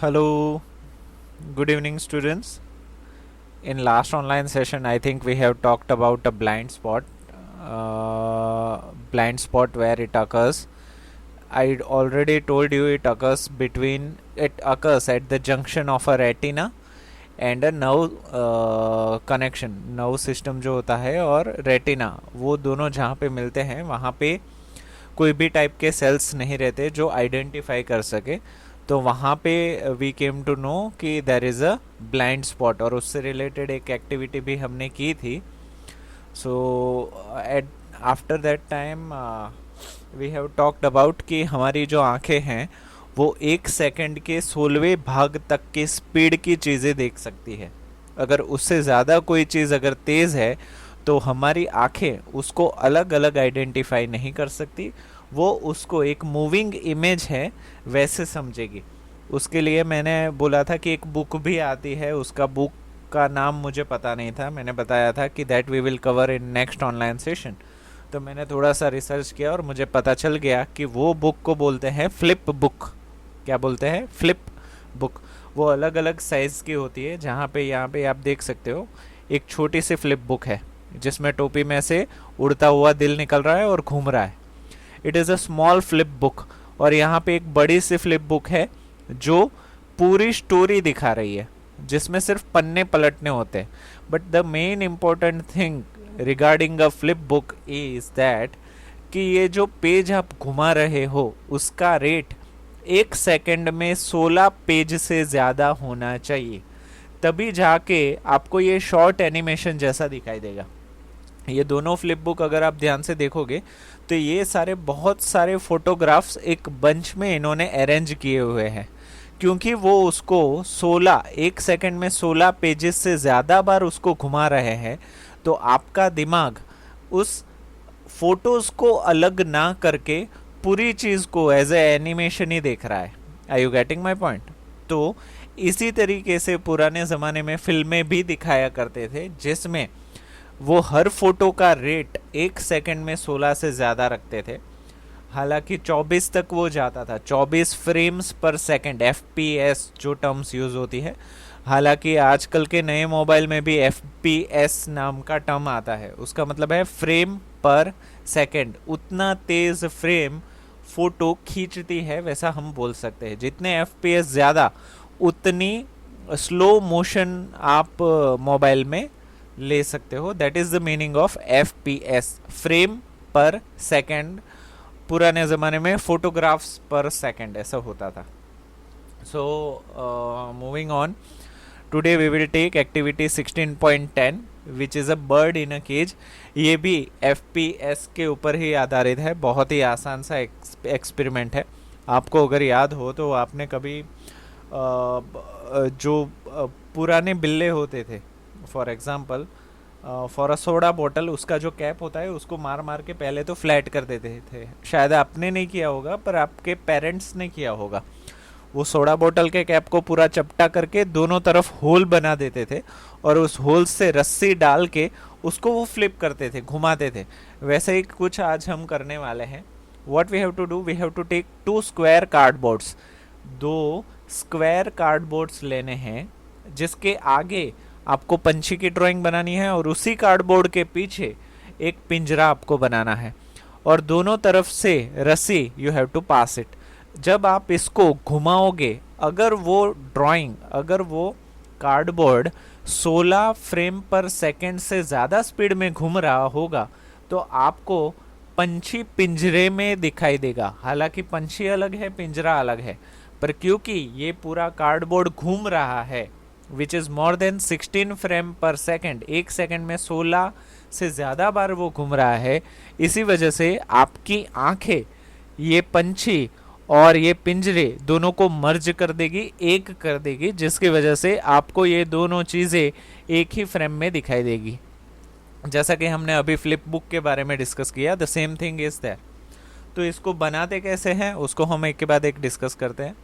Hello, good evening, students. In last online session, I think we have talked about a blind spot where it occurs. I already told you it occurs at the junction of a retina and a nerve connection nerve system जो होता है और retina वो दोनों जहाँ पे मिलते हैं वहाँ पे कोई भी टाइप के सेल्स नहीं रहते जो आइडेंटिफाई कर सके। तो वहाँ पे वी केम टू नो कि there is a blind spot और उससे रिलेटेड एक एक्टिविटी भी हमने की थी। So at after that time we have talked about कि हमारी जो आंखें हैं वो 1 सेकंड के 16वें भाग तक के स्पीड की चीज़ें देख सकती है। अगर उससे ज़्यादा कोई चीज़ अगर तेज़ है तो हमारी आंखें उसको अलग अलग आइडेंटिफाई नहीं कर सकती, वो उसको एक मूविंग इमेज है वैसे समझेगी। उसके लिए मैंने बोला था कि एक बुक भी आती है, उसका बुक का नाम मुझे पता नहीं था, मैंने बताया था कि that we will cover in next online session. तो मैंने थोड़ा सा रिसर्च किया और मुझे पता चल गया कि वो बुक को बोलते हैं फ्लिप बुक। क्या बोलते हैं? Flip book. वो अलग अलग साइज़ की होती है, जहाँ पे यहाँ पे आप देख सकते हो एक छोटी सी फ्लिप बुक है जिसमें टोपी में से उड़ता हुआ दिल निकल रहा है और घूम रहा है। It is a small flip book. और यहाँ पे एक बड़ी सी फ्लिप बुक है जो पूरी स्टोरी दिखा रही है, जिसमें सिर्फ पन्ने पलटने होते हैं। But the main important thing regarding a flip book is that कि ये जो पेज आप घुमा रहे हो उसका रेट 1 सेकंड में 16 पेज से ज़्यादा होना चाहिए, तभी जाके आपको ये शॉर्ट एनिमेशन जैसा दिखाई देगा। ये दोनों फ्लिप बुक अगर आप ध्यान से देखोगे तो ये सारे बहुत सारे फोटोग्राफ्स एक बंच में इन्होंने अरेंज किए हुए हैं, क्योंकि वो उसको 1 सेकंड में 16 पेजेस से ज़्यादा बार उसको घुमा रहे हैं। तो आपका दिमाग उस फोटोज़ को अलग ना करके पूरी चीज़ को एज ए एनिमेशन ही देख रहा है। Are you getting my point? तो इसी तरीके से पुराने ज़माने में फिल्में भी दिखाया करते थे, जिसमें वो हर फोटो का रेट 1 सेकंड में 16 से ज़्यादा रखते थे। हालांकि 24 तक वो जाता था, 24 फ्रेम्स पर सेकंड, FPS जो टर्म्स यूज़ होती है। हालांकि आजकल के नए मोबाइल में भी FPS नाम का टर्म आता है, उसका मतलब है फ्रेम पर सेकंड। उतना तेज़ फ्रेम फोटो खींचती है वैसा हम बोल सकते हैं। जितने FPS ज़्यादा उतनी स्लो मोशन आप मोबाइल में ले सकते हो। That is the meaning of FPS, frame per second. पुराने ज़माने में फोटोग्राफ्स पर सेकंड ऐसा होता था। So moving on, today we will take activity 16.10 which is a bird in a cage. ये भी FPS के ऊपर ही आधारित है, बहुत ही आसान सा एक्सपेरिमेंट है। आपको अगर याद हो तो आपने कभी जो पुराने बिल्ले होते थे, for example for a soda बोतल, उसका जो कैप होता है उसको मार मार के पहले तो फ्लैट कर देते थे। शायद आपने नहीं किया होगा पर आपके पेरेंट्स ने किया होगा। वो सोडा बोतल के कैप को पूरा चपटा करके दोनों तरफ होल बना देते थे और उस होल से रस्सी डाल के उसको वो फ्लिप करते थे, घुमाते थे। वैसे ही कुछ आज हम करने वाले हैं। What we have to do, we have to take 2 square cardboards. 2 square cardboards लेने हैं जिसके आगे आपको पंछी की ड्राइंग बनानी है और उसी कार्डबोर्ड के पीछे एक पिंजरा आपको बनाना है और दोनों तरफ से रस्सी you have to pass it. जब आप इसको घुमाओगे, अगर वो कार्डबोर्ड 16 फ्रेम पर सेकंड से ज़्यादा स्पीड में घूम रहा होगा तो आपको पंछी पिंजरे में दिखाई देगा। हालांकि पंछी अलग है, पिंजरा अलग है, पर क्योंकि ये पूरा कार्डबोर्ड घूम रहा है which is more than 16 frame per second, 1 second में 16 से ज़्यादा बार वो घूम रहा है, इसी वजह से आपकी आंखें ये पंछी और ये पिंजरे दोनों को मर्ज कर देगी, एक कर देगी, जिसकी वजह से आपको ये दोनों चीज़ें एक ही फ्रेम में दिखाई देगी। जैसा कि हमने अभी फ्लिप बुक के बारे में डिस्कस किया, the same thing is that. तो इसको बनाते कैसे हैं उसको हम एक के बाद एक डिस्कस करते हैं।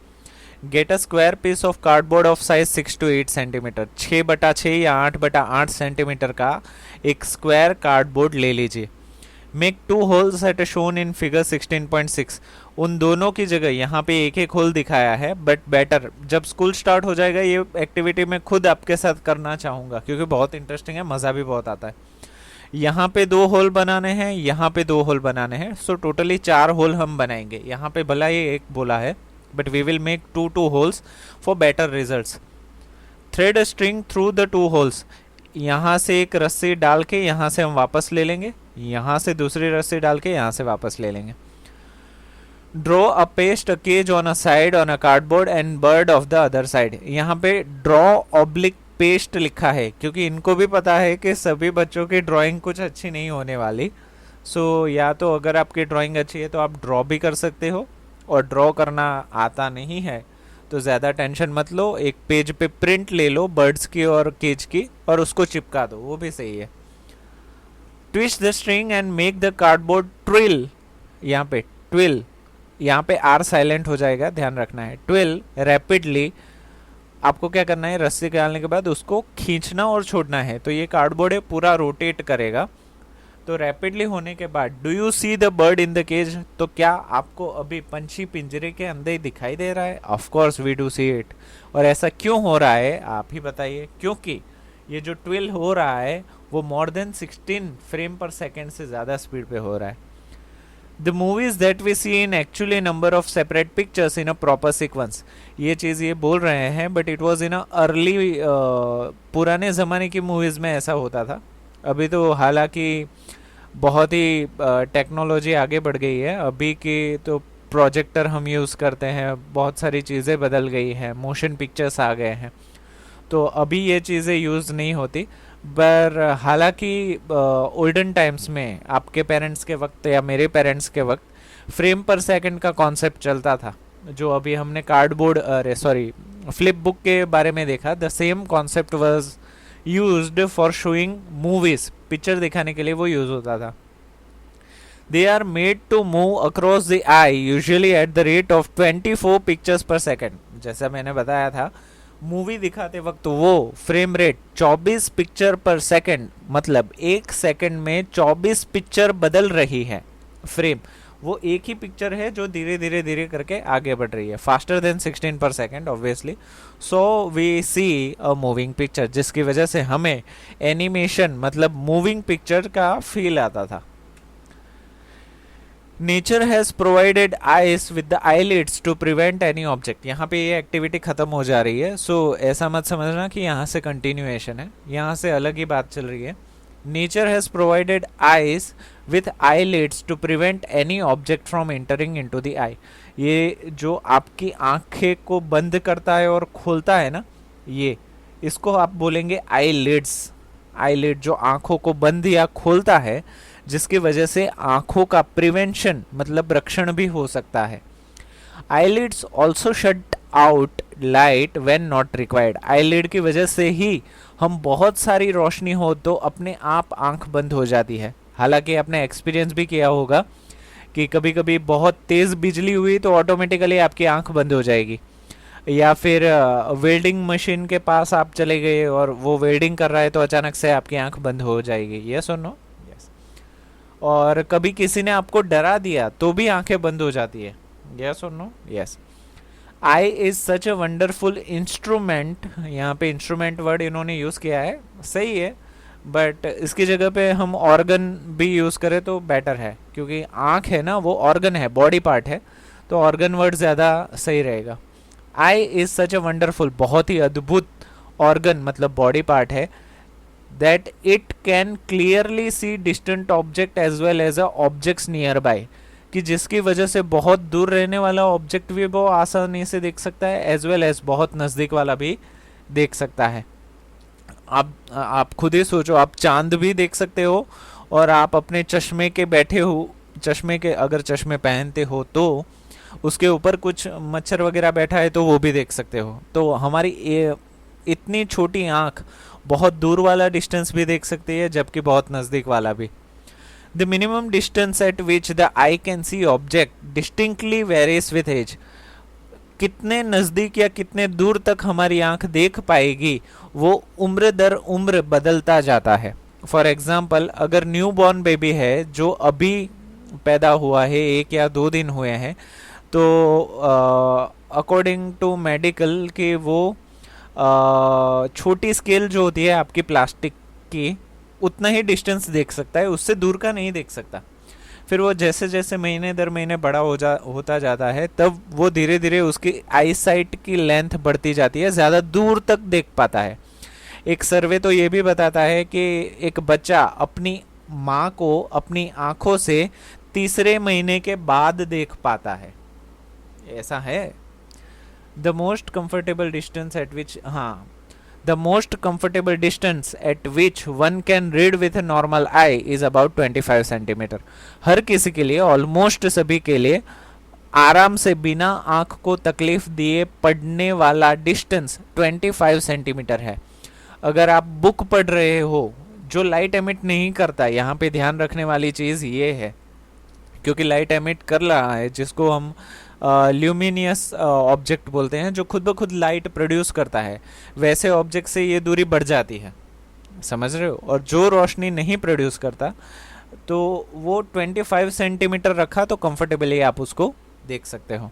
Get a square piece of cardboard of size 6 to 8 centimetre, 6/6 या 8/8 सेंटीमीटर का एक स्क्वायर कार्डबोर्ड ले लीजिए। Make 2 holes at shown in figure 16.6। उन दोनों की जगह यहाँ पे एक एक होल दिखाया है, बट बेटर जब स्कूल स्टार्ट हो जाएगा ये एक्टिविटी मैं खुद आपके साथ करना चाहूँगा, क्योंकि बहुत इंटरेस्टिंग है, मज़ा भी बहुत आता है। यहाँ पे 2 होल बनाने हैं, यहाँ पे 2 होल बनाने हैं, सो टोटली 4 होल हम बनाएंगे। यहाँ पे भला ये एक बोला है, but we will make 2 holes for better results. Thread a string through the 2 holes. यहाँ से एक रस्सी डाल के यहाँ से हम वापस ले लेंगे, यहाँ से दूसरी रस्सी डाल के यहाँ से वापस ले लेंगे। Draw a paste a cage on a side on a cardboard and bird of the other side. यहाँ पे ड्रॉ ऑब्लिक पेस्ट लिखा है, क्योंकि इनको भी पता है कि सभी बच्चों की ड्राइंग कुछ अच्छी नहीं होने वाली। सो या तो अगर आपकी ड्राइंग अच्छी है तो आप ड्रॉ भी कर सकते हो, और ड्रॉ करना आता नहीं है तो ज़्यादा टेंशन मत लो, एक पेज पे प्रिंट ले लो बर्ड्स की और केज की और उसको चिपका दो, वो भी सही है। Twist the string and make the cardboard twill. यहाँ पे ट्विल, यहाँ पे आर साइलेंट हो जाएगा, ध्यान रखना है। ट्विल रैपिडली, आपको क्या करना है, रस्सी डालने के बाद उसको खींचना और छोड़ना है, तो ये कार्डबोर्ड है पूरा रोटेट करेगा। तो रैपिडली होने के बाद do you see the bird in the cage, तो क्या आपको अभी पंछी पिंजरे के अंदर ही दिखाई दे रहा है? Of course we do see it. और ऐसा क्यों हो रहा है आप ही बताइए, क्योंकि ये जो ट्विल हो रहा है वो मोर देन 16 फ्रेम पर सेकेंड से ज़्यादा स्पीड पे हो रहा है। The movies that we see in actually number of separate pictures in a proper sequence, ये चीज़ ये बोल रहे हैं, but it was in a early, पुराने ज़माने की मूवीज़ में ऐसा होता था। अभी तो हालांकि बहुत ही टेक्नोलॉजी आगे बढ़ गई है, अभी की तो प्रोजेक्टर हम यूज़ करते हैं, बहुत सारी चीज़ें बदल गई हैं, मोशन पिक्चर्स आ गए हैं, तो अभी ये चीज़ें यूज़ नहीं होती। पर हालांकि ओल्डन टाइम्स में आपके पेरेंट्स के वक्त या मेरे पेरेंट्स के वक्त फ्रेम पर सेकंड का कॉन्सेप्ट चलता था, जो अभी हमने कार्डबोर्ड, अरे सॉरी, फ्लिप बुक के बारे में देखा। The same concept was used for showing movies, picture दिखाने के लिए वो यूज होता था। They are made to move across the eye usually at the rate of 24 pictures per second. जैसा मैंने बताया था, मूवी दिखाते वक्त वो frame rate 24 picture per second, मतलब एक सेकंड में 24 पिक्चर बदल रही है। फ्रेम वो एक ही पिक्चर है जो धीरे धीरे धीरे करके आगे बढ़ रही है, faster than 16 per second obviously. So we see a moving picture, जिसकी वजह से हमें एनिमेशन मतलब मूविंग पिक्चर का फील आता था। Nature has provided eyes with the eyelids to prevent any object. यहाँ पे ये एक्टिविटी खत्म हो जा रही है, सो ऐसा मत समझना कि यहाँ से कंटिन्यूएशन है, यहाँ से अलग ही बात चल रही है। Nature has provided eyes with eyelids to prevent any object from entering into the eye. ये जो आपकी आंखें को बंद करता है और खोलता है ना, ये इसको आप बोलेंगे आईलिड्स। आईलिड जो आंखों को बंद या खोलता है, जिसकी वजह से आंखों का प्रिवेंशन मतलब रक्षण भी हो सकता है। Eyelids also shut out light when not required. Eyelid की वजह से ही हम बहुत सारी रोशनी हो तो अपने आप आंख बंद हो जाती है। हालांकि आपने एक्सपीरियंस भी किया होगा कि कभी कभी बहुत तेज़ बिजली हुई तो ऑटोमेटिकली आपकी आंख बंद हो जाएगी, या फिर वेल्डिंग मशीन के पास आप चले गए और वो वेल्डिंग कर रहा है तो अचानक से आपकी आंख बंद हो जाएगी। यस और नो? यस। और कभी किसी ने आपको डरा दिया तो भी आंखें बंद हो जाती है। यस और no? Yes. Eye is such a wonderful instrument. यहाँ पे इंस्ट्रूमेंट वर्ड इन्होंने यूज़ किया है, सही है, बट इसकी जगह पे हम ऑर्गन भी यूज़ करें तो बेटर है, क्योंकि आंख है ना वो ऑर्गन है, बॉडी पार्ट है, तो ऑर्गन वर्ड ज़्यादा सही रहेगा। आई इज सच अ वंडरफुल, बहुत ही अद्भुत ऑर्गन मतलब बॉडी पार्ट है, that it can clearly see distant object as well as a objects nearby, कि जिसकी वजह से बहुत दूर रहने वाला ऑब्जेक्ट भी वो आसानी से देख सकता है, एज वेल एज बहुत नज़दीक वाला भी देख सकता है। आप खुद ही सोचो, आप चांद भी देख सकते हो और आप अपने चश्मे के बैठे हो, चश्मे के अगर चश्मे पहनते हो तो उसके ऊपर कुछ मच्छर वगैरह बैठा है तो वो भी देख सकते हो। तो हमारी इतनी छोटी आँख बहुत दूर वाला डिस्टेंस भी देख सकती है, जबकि बहुत नज़दीक वाला भी। The minimum distance at which the eye can see object distinctly varies with age. कितने नज़दीक या कितने दूर तक हमारी आंख देख पाएगी वो उम्र दर उम्र बदलता जाता है। फॉर एग्जाम्पल अगर न्यू बॉर्न बेबी है जो अभी पैदा हुआ है, 1 या 2 दिन हुए हैं, तो अकॉर्डिंग टू मेडिकल कि वो छोटी स्केल जो होती है आपकी प्लास्टिक की, उतना ही डिस्टेंस देख सकता है, उससे दूर का नहीं देख सकता। फिर वो जैसे जैसे महीने दर महीने बड़ा होता जाता है, तब वो धीरे धीरे उसकी आई साइट की लेंथ बढ़ती जाती है, ज़्यादा दूर तक देख पाता है। एक सर्वे तो ये भी बताता है कि एक बच्चा अपनी माँ को अपनी आंखों से तीसरे महीने के बाद देख पाता है। ऐसा है। The most comfortable distance at which, हाँ, the most comfortable distance at which one can read with normal eye is about 25 centimetre. हर किसी के लिए, ऑलमोस्ट सभी के लिए आराम से बिना आंख को तकलीफ दिए पढ़ने वाला डिस्टेंस 25 सेंटीमीटर है। अगर आप बुक पढ़ रहे हो जो लाइट एमिट नहीं करता, यहाँ पे ध्यान रखने वाली चीज़ ये है, क्योंकि लाइट एमिट कर रहा है, जिसको हम ल्यूमिनियस ऑब्जेक्ट बोलते हैं, जो खुद ब खुद लाइट प्रोड्यूस करता है, वैसे ऑब्जेक्ट से ये दूरी बढ़ जाती है, समझ रहे हो। और जो रोशनी नहीं प्रोड्यूस करता, तो वो 25 सेंटीमीटर रखा तो कंफर्टेबली आप उसको देख सकते हो।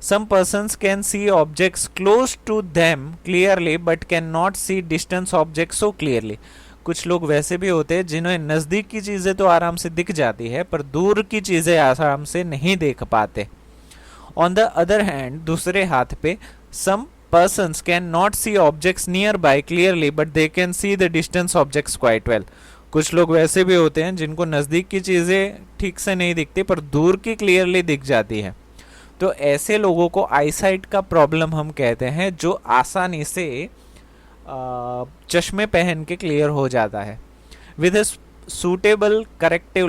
Some persons can see objects close to them clearly but can not see distance object so clearly. कुछ लोग वैसे भी होते हैं जिन्हें नज़दीक की चीज़ें तो आराम से दिख जाती है, पर दूर की चीज़ें आराम से नहीं देख पाते। ऑन द अदर हैंड, दूसरे हाथ पे, सम persons can not see objects nearby clearly but they can see the distance objects quite well। कुछ लोग वैसे भी होते हैं जिनको नज़दीक की चीज़ें ठीक से नहीं दिखती पर दूर की क्लियरली दिख जाती है। तो ऐसे लोगों को आईसाइट का प्रॉब्लम हम कहते हैं, जो आसानी से चश्मे पहन के क्लियर हो जाता है। With suitable corrective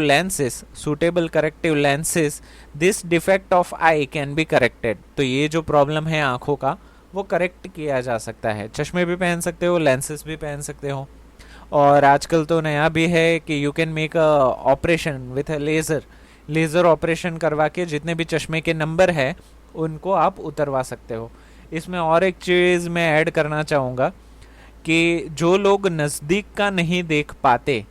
lenses this defect of eye can be corrected। तो ये जो प्रॉब्लम है आंखों का, वो करेक्ट किया जा सकता है। चश्मे भी पहन सकते हो, लेंसेज भी पहन सकते हो, और आजकल तो नया भी है कि you can make a operation with a laser operation करवा के जितने भी चश्मे के नंबर है उनको आप उतरवा सकते हो। इसमें और एक चीज़ मैं ऐड करना चाहूँगा कि जो लोग नज़दीक का नहीं देख पाते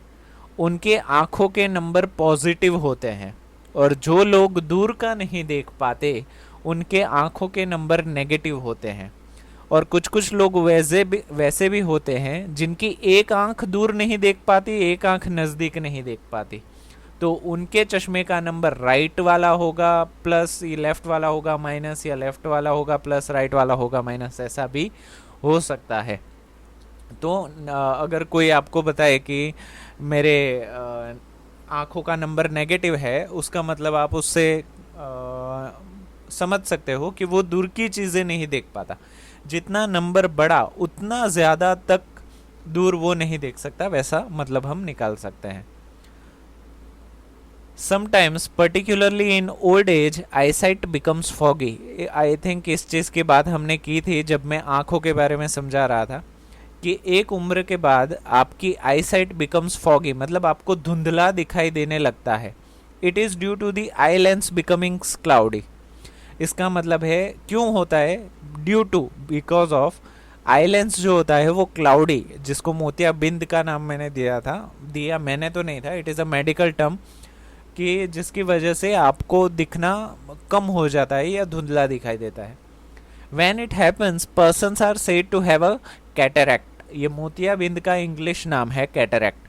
उनके आँखों के नंबर पॉजिटिव होते हैं, और जो लोग दूर का नहीं देख पाते उनके आँखों के नंबर नेगेटिव होते हैं। और कुछ कुछ लोग वैसे भी होते हैं जिनकी एक आँख दूर नहीं देख पाती, एक आँख नज़दीक नहीं देख पाती, तो उनके चश्मे का नंबर राइट वाला होगा प्लस, या लेफ्ट वाला होगा माइनस, या लेफ्ट वाला होगा प्लस, राइट वाला होगा माइनस, ऐसा भी हो सकता है। तो अगर कोई आपको बताए कि मेरे आँखों का नंबर नेगेटिव है, उसका मतलब आप उससे समझ सकते हो कि वो दूर की चीज़ें नहीं देख पाता। जितना नंबर बढ़ा उतना ज़्यादा तक दूर वो नहीं देख सकता, वैसा मतलब हम निकाल सकते हैं। Sometimes particularly in old age eyesight becomes foggy. I think इस चीज़ की बात हमने की थी जब मैं आँखों के बारे में समझा रहा था कि एक उम्र के बाद आपकी आईसाइट बिकम्स फॉगी, मतलब आपको धुंधला दिखाई देने लगता है। It is due to the eye lens becoming cloudy. इसका मतलब है क्यों होता है, due to, because of eye lens जो होता है वो क्लाउडी, जिसको मोतियाबिंद का नाम मैंने दिया मैंने तो नहीं था, it is a medical term, कि जिसकी वजह से आपको दिखना कम हो जाता है या धुंधला दिखाई देता है। When it happens, persons are said to have a cataract। ये मोतियाबिंद का इंग्लिश नाम है कैटरैक्ट।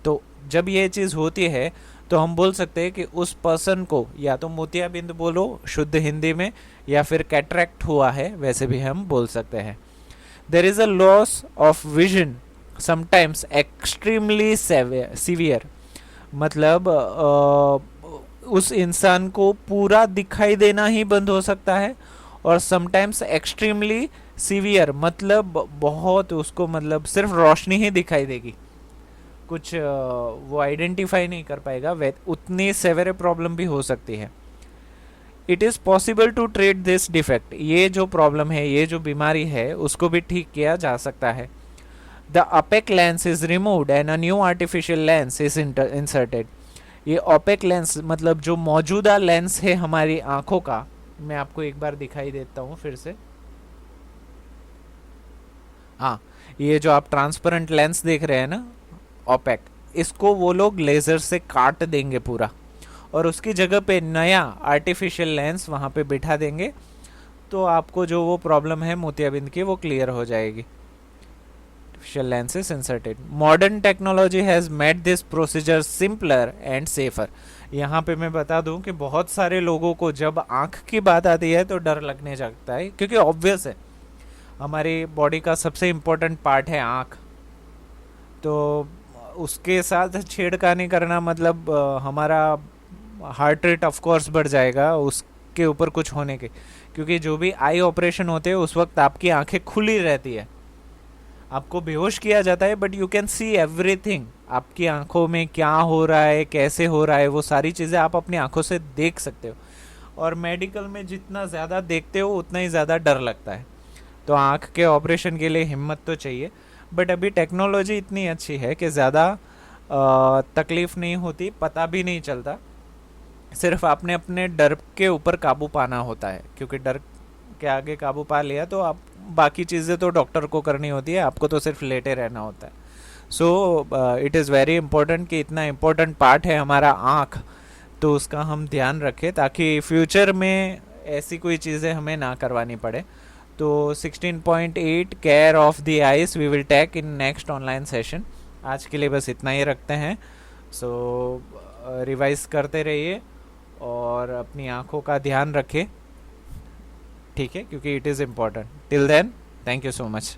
तो जब ये चीज़ होती है तो हम बोल सकते हैं कि उस पर्सन को या तो मोतियाबिंद बोलो शुद्ध हिंदी में, या फिर कैटरैक्ट हुआ है, वैसे भी हम बोल सकते हैं। There is a loss of vision sometimes extremely severe, मतलब उस इंसान को पूरा दिखाई देना ही बंद हो सकता है, और समटाइम्स एक्सट्रीमली सीवियर मतलब बहुत उसको, मतलब सिर्फ रोशनी ही दिखाई देगी, कुछ वो आइडेंटिफाई नहीं कर पाएगा, उतनी सेवेरे प्रॉब्लम भी हो सकती है। It is possible to treat this defect. ये जो प्रॉब्लम है, ये जो बीमारी है, उसको भी ठीक किया जा सकता है। The OPEC lens is removed and a new artificial lens is inserted. ये ओपेक लेंस मतलब जो मौजूदा लेंस है हमारी आंखों का, मैं आपको एक बार दिखाई देता हूँ फिर से। हाँ, ये जो आप ट्रांसपेरेंट लेंस देख रहे हैं ना, ओपेक, इसको वो लोग लेज़र से काट देंगे पूरा, और उसकी जगह पे नया आर्टिफिशियल लेंस वहाँ पे बिठा देंगे, तो आपको जो वो प्रॉब्लम है मोतियाबिंद की वो क्लियर हो जाएगी. Artificial lenses inserted. Modern technology has made this procedure simpler and safer. यहाँ पे मैं बता दूं कि बहुत सारे लोगों को जब आँख की बात आती है तो डर लगने लगता है, क्योंकि ऑब्वियस है हमारी बॉडी का सबसे इम्पोर्टेंट पार्ट है आँख. तो उसके साथ छेड़खानी करना मतलब हमारा हार्ट रेट ऑफ कोर्स बढ़ जाएगा उसके ऊपर कुछ होने के, क्योंकि जो भी आई ऑपरेशन होते हैं उस वक्त आपकी आंखें खुली रहती है, आपको बेहोश किया जाता है, but you can see everything. आपकी आंखों में क्या हो रहा है, कैसे हो रहा है, वो सारी चीज़ें आप अपनी आंखों से देख सकते हो. और मेडिकल में जितना ज़्यादा देखते हो उतना ही ज़्यादा डर लगता है. तो आँख के ऑपरेशन के लिए हिम्मत तो चाहिए, बट अभी टेक्नोलॉजी इतनी अच्छी है कि ज़्यादा तकलीफ़ नहीं होती, पता भी नहीं चलता. सिर्फ आपने अपने डर के ऊपर काबू पाना होता है, क्योंकि डर के आगे काबू पा लिया तो आप बाकी चीज़ें तो डॉक्टर को करनी होती है, आपको तो सिर्फ लेटे रहना होता है. So it is very important कि इतना इम्पोर्टेंट पार्ट है हमारा आँख, तो उसका हम ध्यान रखें ताकि फ्यूचर में ऐसी कोई चीज़ें हमें ना करवानी पड़े. तो 16.8 care of the eyes we will take in next online session. आज के लिए बस इतना ही रखते हैं. सो रिवाइज करते रहिए और अपनी आँखों का ध्यान रखें, ठीक है, क्योंकि it is important. Till then, thank you so much.